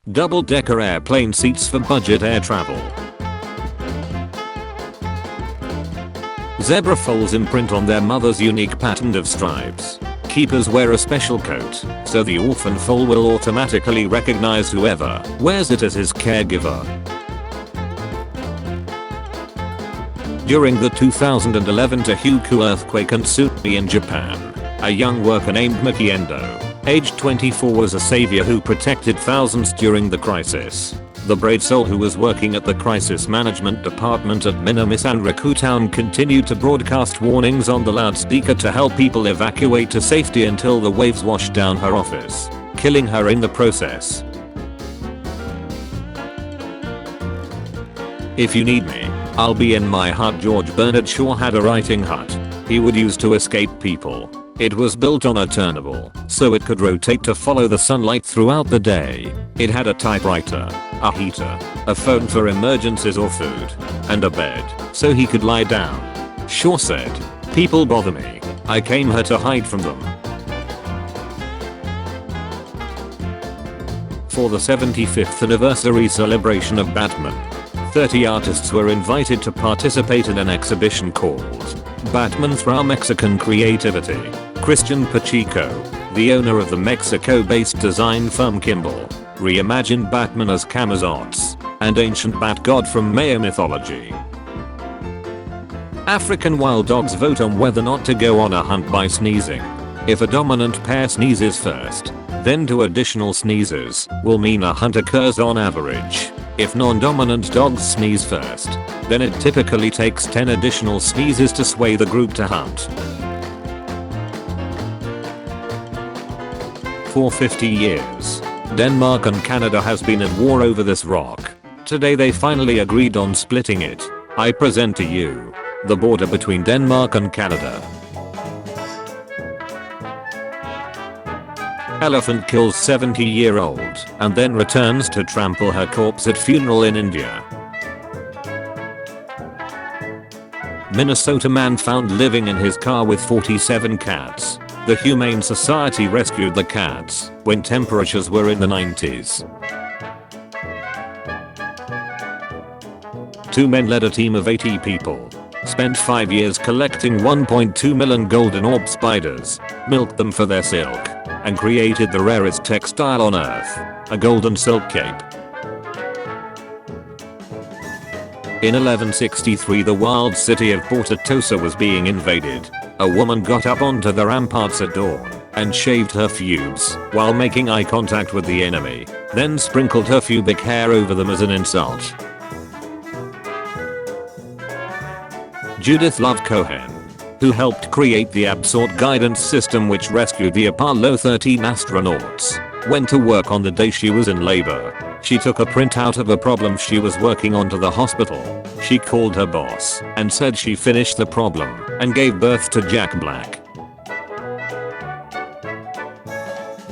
Double-decker airplane seats for budget air travel. Zebra foals imprint on their mother's unique pattern of stripes. Keepers wear a special coat, so the orphan foal will automatically recognize whoever wears it as his caregiver. During the 2011 Tohoku earthquake and tsunami in Japan, a young worker named Mikiendo, aged 24, was a savior who protected thousands during the crisis. The brave soul, who was working at the crisis management department at Minamisanraku Town, continued to broadcast warnings on the loudspeaker to help people evacuate to safety until the waves washed down her office, killing her in the process. "If you need me, I'll be in my hut." George Bernard Shaw had a writing hut he would use to escape people. It was built on a turntable, so it could rotate to follow the sunlight throughout the day. It had a typewriter, a heater, a phone for emergencies or food, and a bed, so he could lie down. Shaw said, "People bother me. I came here to hide from them." For the 75th anniversary celebration of Batman, 30 artists were invited to participate in an exhibition called Batman Through Mexican Creativity. Christian Pacheco, the owner of the Mexico-based design firm Kimball, reimagined Batman as Camazotz, an ancient bat god from Maya mythology. African wild dogs vote on whether or not to go on a hunt by sneezing. If a dominant pair sneezes first, then 2 additional sneezes will mean a hunt occurs on average. If non-dominant dogs sneeze first, then it typically takes 10 additional sneezes to sway the group to hunt. For 50 years, Denmark and Canada has been at war over this rock. Today they finally agreed on splitting it. I present to you the border between Denmark and Canada. Elephant kills 70-year-old and then returns to trample her corpse at funeral in India. Minnesota man found living in his car with 47 cats. The Humane Society rescued the cats when temperatures were in the 90s. 2 men led a team of 80 people, spent 5 years collecting 1.2 million golden orb spiders, milked them for their silk, and created the rarest textile on earth, a golden silk cape. In 1163, the wild city of Porto Tosa was being invaded. A woman got up onto the ramparts at dawn and shaved her pubes while making eye contact with the enemy, then sprinkled her pubic hair over them as an insult. Judith Love Cohen, who helped create the Absort guidance system which rescued the Apollo 13 astronauts, went to work on the day she was in labor. She took a printout of a problem she was working on to the hospital. She called her boss and said she finished the problem and gave birth to Jack Black.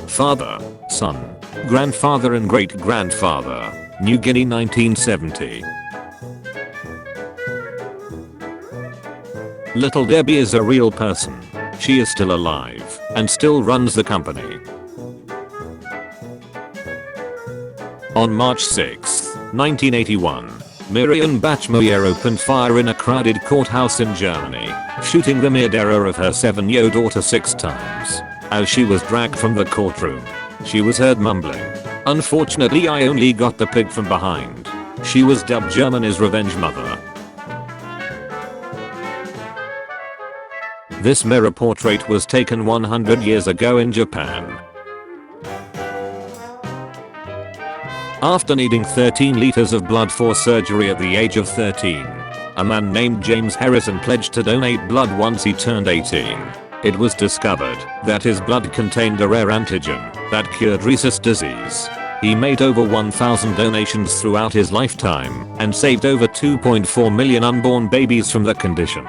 Father, son, grandfather and great-grandfather, New Guinea 1970. Little Debbie is a real person. She is still alive and still runs the company. On March 6, 1981, Miriam Bachmeier opened fire in a crowded courthouse in Germany, shooting the murderer of her 7-year-old daughter 6 times. As she was dragged from the courtroom, she was heard mumbling, "Unfortunately, I only got the pig from behind." She was dubbed Germany's revenge mother. This mirror portrait was taken 100 years ago in Japan. After needing 13 liters of blood for surgery at the age of 13, a man named James Harrison pledged to donate blood once he turned 18. It was discovered that his blood contained a rare antigen that cured rhesus disease. He made over 1,000 donations throughout his lifetime and saved over 2.4 million unborn babies from the condition.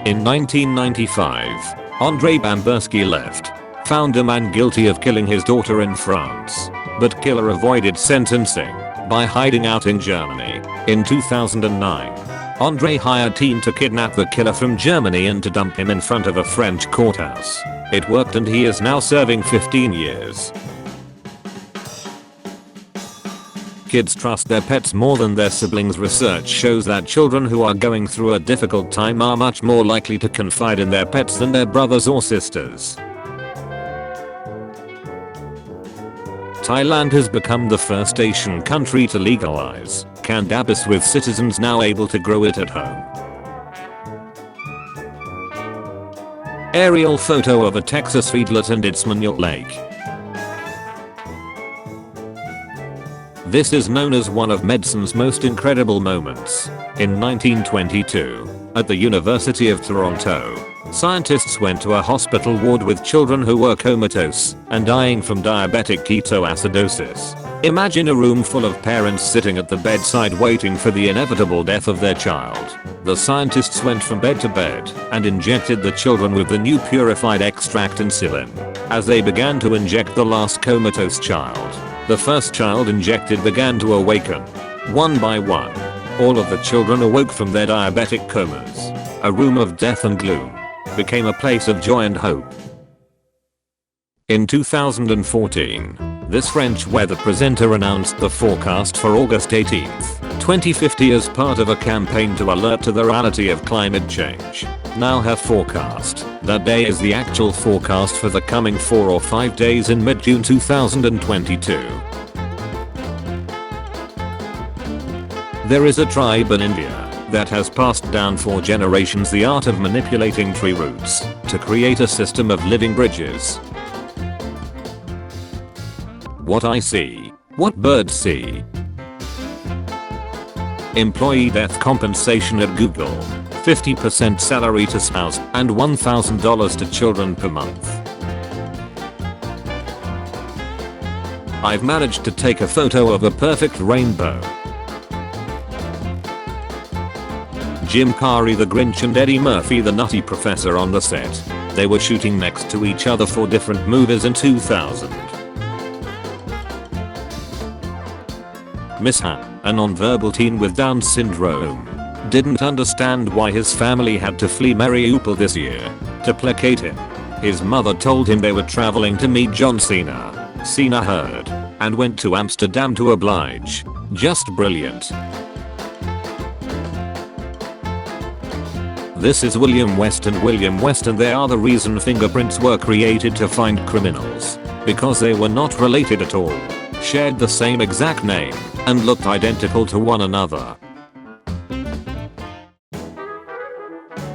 In 1995, Andrei Bambursky left, found a man guilty of killing his daughter in France, but killer avoided sentencing by hiding out in Germany. In 2009, Andrei hired a team to kidnap the killer from Germany and to dump him in front of a French courthouse. It worked and he is now serving 15 years. Kids trust their pets more than their siblings. Research shows that children who are going through a difficult time are much more likely to confide in their pets than their brothers or sisters. Thailand has become the first Asian country to legalize cannabis, with citizens now able to grow it at home. Aerial photo of a Texas feedlot and its manure lake. This is known as one of medicine's most incredible moments. In 1922, at the University of Toronto, scientists went to a hospital ward with children who were comatose and dying from diabetic ketoacidosis. Imagine a room full of parents sitting at the bedside waiting for the inevitable death of their child. The scientists went from bed to bed and injected the children with the new purified extract insulin. As they began to inject the last comatose child, the first child injected began to awaken. One by one, all of the children awoke from their diabetic comas. A room of death and gloom became a place of joy and hope. In 2014, this French weather presenter announced the forecast for August 18, 2050 as part of a campaign to alert to the reality of climate change. Now her forecast that day is the actual forecast for the coming 4 or 5 days in mid-June 2022. There is a tribe in India that has passed down for generations the art of manipulating tree roots to create a system of living bridges. What I see. What birds see. Employee death compensation at Google. 50% salary to spouse and $1,000 to children per month. I've managed to take a photo of a perfect rainbow. Jim Carrey the Grinch and Eddie Murphy the Nutty Professor on the set. They were shooting next to each other for different movies in 2000. Miss Han, a nonverbal teen with Down syndrome, didn't understand why his family had to flee Mariupol this year. To placate him, his mother told him they were traveling to meet John Cena. Cena heard and went to Amsterdam to oblige. Just brilliant. This is William West and William West, and they are the reason fingerprints were created to find criminals. Because they were not related at all, shared the same exact name, and looked identical to one another.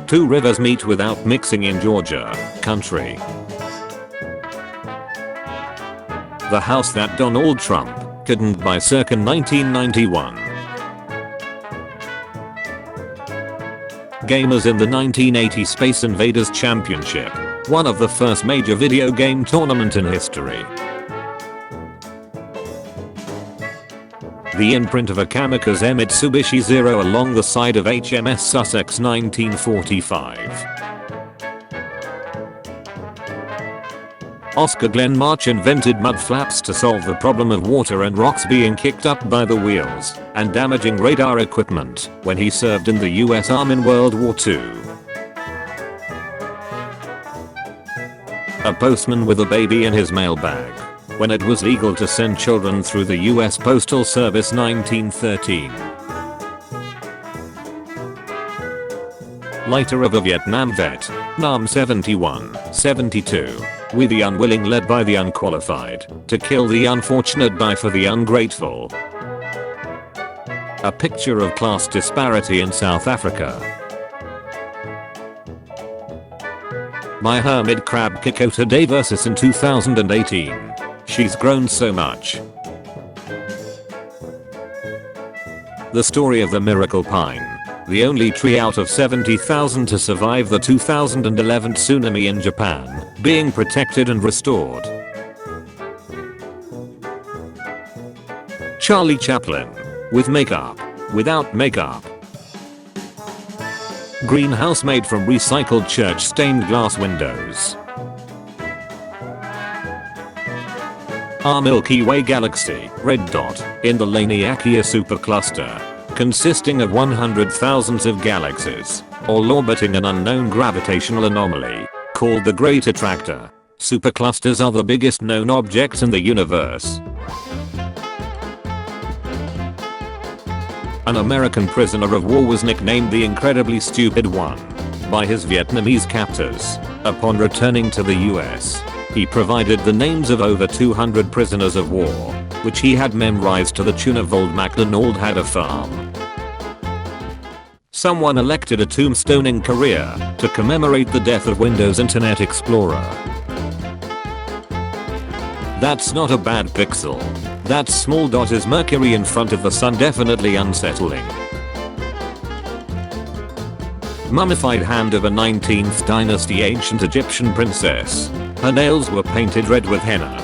Two rivers meet without mixing in Georgia country. The house that Donald Trump couldn't buy circa 1991. Gamers in the 1980 Space Invaders Championship, one of the first major video game tournament in history. The imprint of a kamikaze Mitsubishi Zero along the side of HMS Sussex 1945. Oscar Glenn March invented mud flaps to solve the problem of water and rocks being kicked up by the wheels and damaging radar equipment when he served in the US Army in World War II. A postman with a baby in his mailbag when it was legal to send children through the US Postal Service 1913. Lighter of a Vietnam vet, Nam 71-72. We the unwilling led by the unqualified to kill the unfortunate, die for the ungrateful. A picture of class disparity in South Africa. My hermit crab Kikota Day versus in 2018. She's grown so much. The story of the miracle pine, the only tree out of 70,000 to survive the 2011 tsunami in Japan, being protected and restored. Charlie Chaplin. With makeup. Without makeup. Greenhouse made from recycled church stained glass windows. Our Milky Way galaxy, red dot, in the Laniakea supercluster, consisting of 100 thousands of galaxies, all orbiting an unknown gravitational anomaly, Called the Great Attractor, superclusters are the biggest known objects in the universe. An American prisoner of war was nicknamed the Incredibly Stupid One by his Vietnamese captors. Upon returning to the US, he provided the names of over 200 prisoners of war, which he had memorized to the tune of Old MacDonald Had a Farm. Someone elected a tombstone in Korea to commemorate the death of Windows Internet Explorer. That's not a bad pixel. That small dot is Mercury in front of the sun, definitely unsettling. Mummified hand of a 19th dynasty ancient Egyptian princess. Her nails were painted red with henna.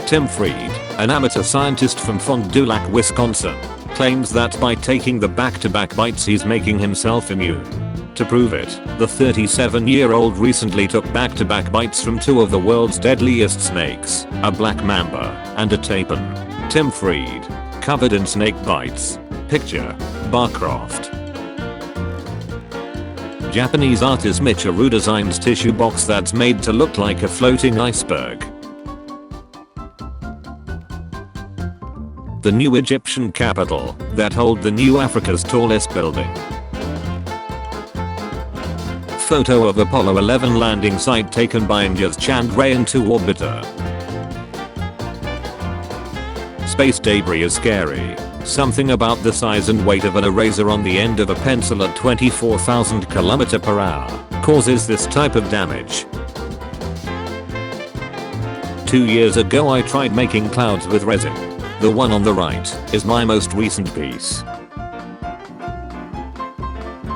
Tim Fried, an amateur scientist from Fond du Lac, Wisconsin, claims that by taking the back-to-back bites he's making himself immune. To prove it, the 37-year-old recently took back-to-back bites from two of the world's deadliest snakes, a black mamba and a tapir. Tim Fried, covered in snake bites. Picture, Barcroft. Japanese artist Michiru designs tissue box that's made to look like a floating iceberg. The new Egyptian capital that hold the new Africa's tallest building. Photo of Apollo 11 landing site taken by India's Chandrayaan-2 orbiter. Space debris is scary. Something about the size and weight of an eraser on the end of a pencil at 24,000 km/h causes this type of damage. 2 years ago I tried making clouds with resin. The one on the right is my most recent piece.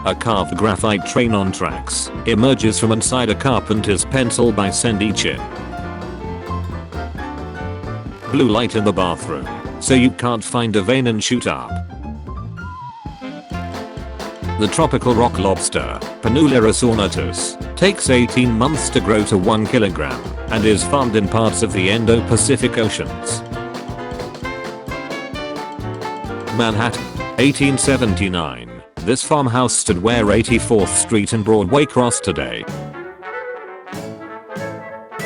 A carved graphite train on tracks emerges from inside a carpenter's pencil by Sandy Chin. Blue light in the bathroom, so you can't find a vein and shoot up. The tropical rock lobster, Panulirus ornatus, takes 18 months to grow to 1 kilogram and is farmed in parts of the Indo-Pacific Oceans. Manhattan, 1879. This farmhouse stood where 84th Street and Broadway cross today.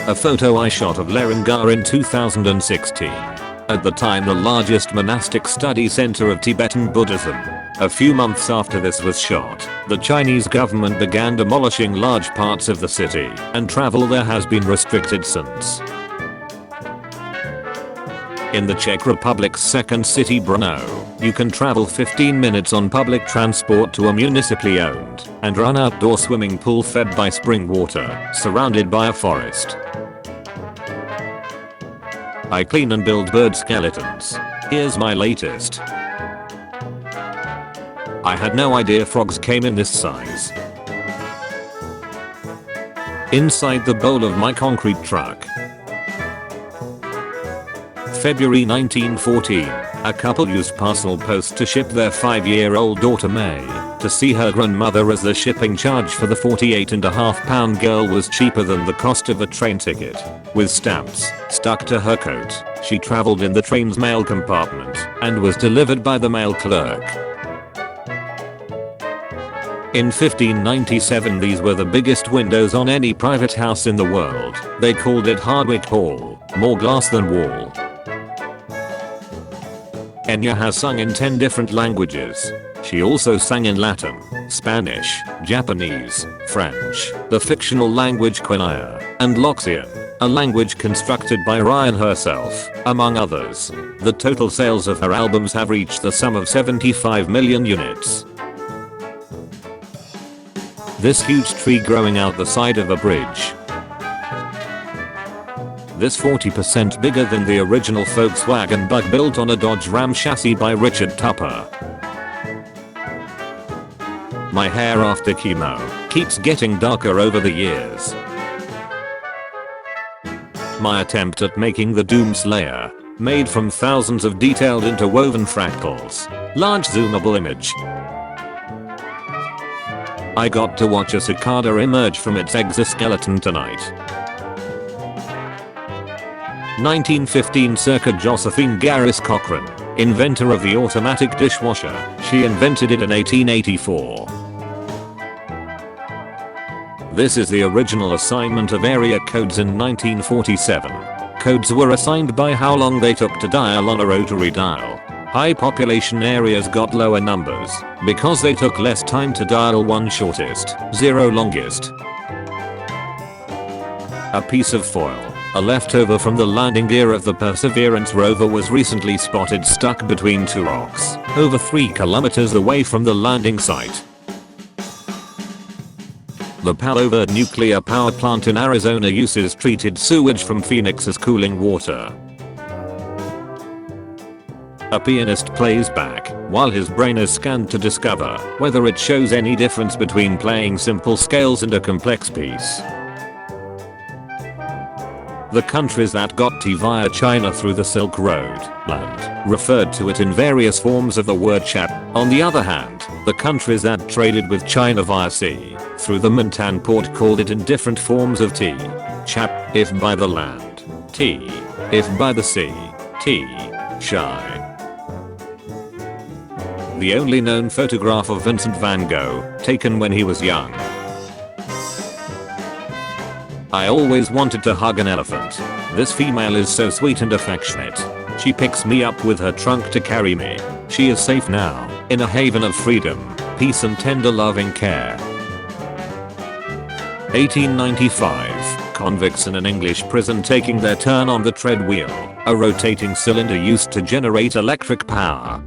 A photo I shot of Lerangar in 2016. At the time the largest monastic study center of Tibetan Buddhism. A few months after this was shot, the Chinese government began demolishing large parts of the city, and travel there has been restricted since. In the Czech Republic's second city Brno, you can travel 15 minutes on public transport to a municipally owned and run outdoor swimming pool fed by spring water, surrounded by a forest. I clean and build bird skeletons. Here's my latest. I had no idea frogs came in this size. Inside the bowl of my concrete truck. February 1914, a couple used parcel post to ship their 5-year-old daughter May to see her grandmother, as the shipping charge for the 48.5-pound girl was cheaper than the cost of a train ticket. With stamps stuck to her coat, she traveled in the train's mail compartment and was delivered by the mail clerk. In 1597 these were the biggest windows on any private house in the world. They called it Hardwick Hall, more glass than wall. Enya has sung in 10 different languages. She also sang in Latin, Spanish, Japanese, French, the fictional language Quenya, and Loxian, a language constructed by Ryan herself, among others. The total sales of her albums have reached the sum of 75 million units. This huge tree growing out the side of a bridge. This 40% bigger than the original Volkswagen Bug built on a Dodge Ram chassis by Richard Tupper. My hair after chemo keeps getting darker over the years. My attempt at making the Doomslayer, made from thousands of detailed interwoven fractals. Large zoomable image. I got to watch a cicada emerge from its exoskeleton tonight. 1915 circa Josephine Garris Cochran, inventor of the automatic dishwasher. She invented it in 1884. This is the original assignment of area codes in 1947. Codes were assigned by how long they took to dial on a rotary dial. High population areas got lower numbers because they took less time to dial, 1 shortest, 0 longest. A piece of foil, a leftover from the landing gear of the Perseverance rover, was recently spotted stuck between 2 rocks, over 3 kilometers away from the landing site. The Palo Verde nuclear power plant in Arizona uses treated sewage from Phoenix as cooling water. A pianist plays back while his brain is scanned to discover whether it shows any difference between playing simple scales and a complex piece. The countries that got tea via China through the Silk Road land referred to it in various forms of the word chap. On the other hand, the countries that traded with China via sea through the Mintan port called it in different forms of tea. Chap if by the land, tea if by the sea, tea, shy. The only known photograph of Vincent van Gogh, taken when he was young. I always wanted to hug an elephant. This female is so sweet and affectionate. She picks me up with her trunk to carry me. She is safe now, in a haven of freedom, peace and tender loving care. 1895, convicts in an English prison taking their turn on the treadwheel, a rotating cylinder used to generate electric power.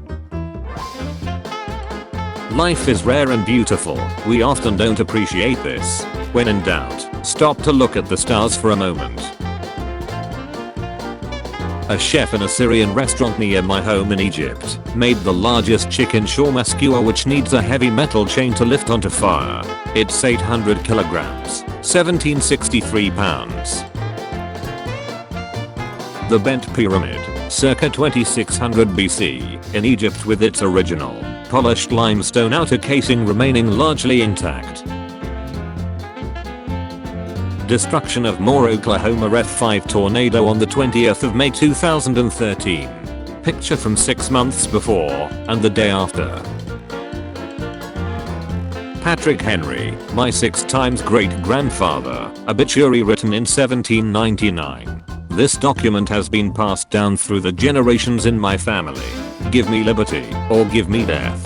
Life is rare and beautiful. We often don't appreciate this. When in doubt, stop to look at the stars for a moment. A chef in a Syrian restaurant near my home in Egypt made the largest chicken shawarma skewer, which needs a heavy metal chain to lift onto fire. It's 800 kilograms, 1763 pounds. The Bent Pyramid, circa 2600 BC, in Egypt, with its original polished limestone outer casing remaining largely intact. Destruction of Moore, Oklahoma F5 tornado on the 20th of May 2013. Picture from 6 months before and the day after. Patrick Henry, my 6 times great-grandfather, obituary written in 1799. This document has been passed down through the generations in my family. Give me liberty, or give me death.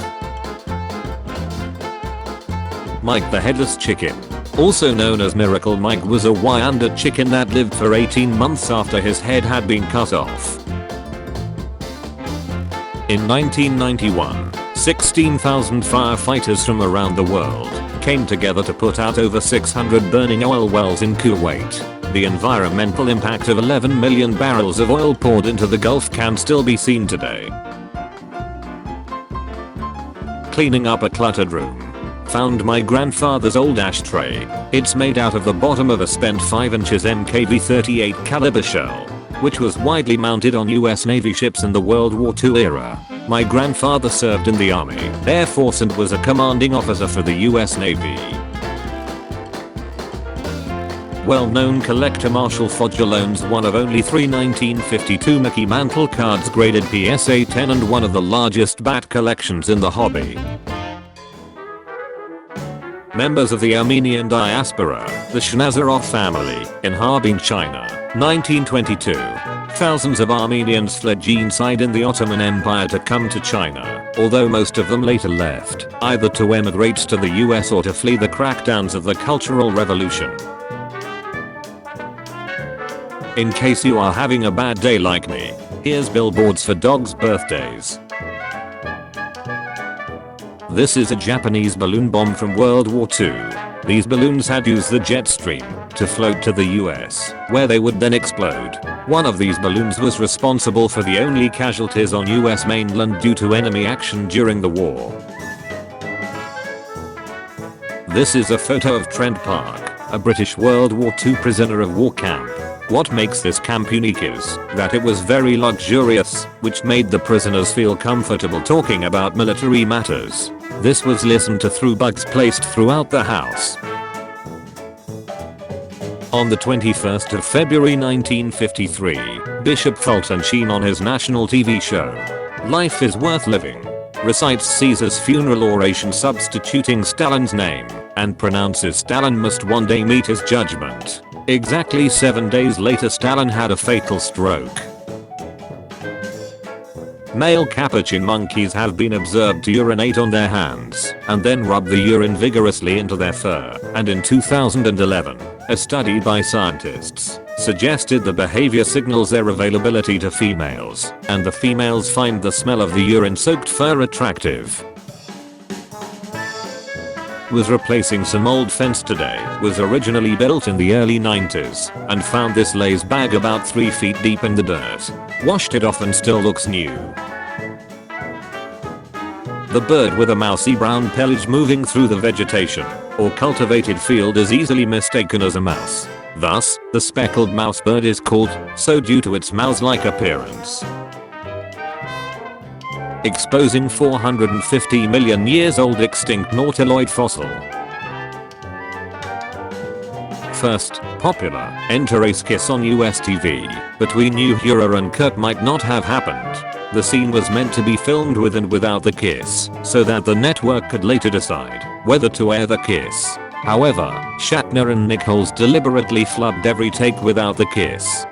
Mike the Headless Chicken, also known as Miracle Mike, was a Wyandotte chicken that lived for 18 months after his head had been cut off. In 1991, 16,000 firefighters from around the world came together to put out over 600 burning oil wells in Kuwait. The environmental impact of 11 million barrels of oil poured into the Gulf can still be seen today. Cleaning up a cluttered room. Found my grandfather's old ashtray. It's made out of the bottom of a spent 5 inches MKV-38 caliber shell, which was widely mounted on US Navy ships in the World War II era. My grandfather served in the Army, Air Force, and was a commanding officer for the US Navy. Well-known collector Marshall Fodger owns one of only 3 1952 Mickey Mantle cards graded PSA 10 and one of the largest bat collections in the hobby. Members of the Armenian diaspora, the Shnazarov family, in Harbin, China, 1922. Thousands of Armenians fled genocide in the Ottoman Empire to come to China, although most of them later left, either to emigrate to the US or to flee the crackdowns of the Cultural Revolution. In case you are having a bad day like me, here's billboards for dogs' birthdays. This is a Japanese balloon bomb from World War II. These balloons had used the jet stream to float to the US, where they would then explode. One of these balloons was responsible for the only casualties on US mainland due to enemy action during the war. This is a photo of Trent Park, a British World War II prisoner of war camp. What makes this camp unique is that it was very luxurious, which made the prisoners feel comfortable talking about military matters. This was listened to through bugs placed throughout the house. On the 21st of February 1953, Bishop Fulton Sheen on his national TV show, Life is Worth Living, recites Caesar's funeral oration substituting Stalin's name and pronounces Stalin must one day meet his judgment. Exactly 7 days later, Stalin had a fatal stroke. Male capuchin monkeys have been observed to urinate on their hands and then rub the urine vigorously into their fur, and in 2011, a study by scientists suggested the behavior signals their availability to females, and the females find the smell of the urine-soaked fur attractive. Was replacing some old fence today. Was originally built in the early 90s and found this lace bag about 3 feet deep in the dirt. Washed it off and still looks new. The bird with a mousy brown pelage moving through the vegetation or cultivated field is easily mistaken as a mouse. Thus, the speckled mouse bird is called so due to its mouse-like appearance. Exposing 450 million years old extinct nautiloid fossil. First popular interrace kiss on US TV between Uhura and Kirk might not have happened. The scene was meant to be filmed with and without the kiss, so that the network could later decide whether to air the kiss. However, Shatner and Nichols deliberately flubbed every take without the kiss.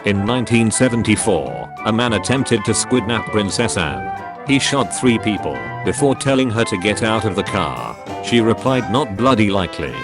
In 1974, a man attempted to squidnap Princess Anne. He shot 3 people before telling her to get out of the car. She replied, "Not bloody likely."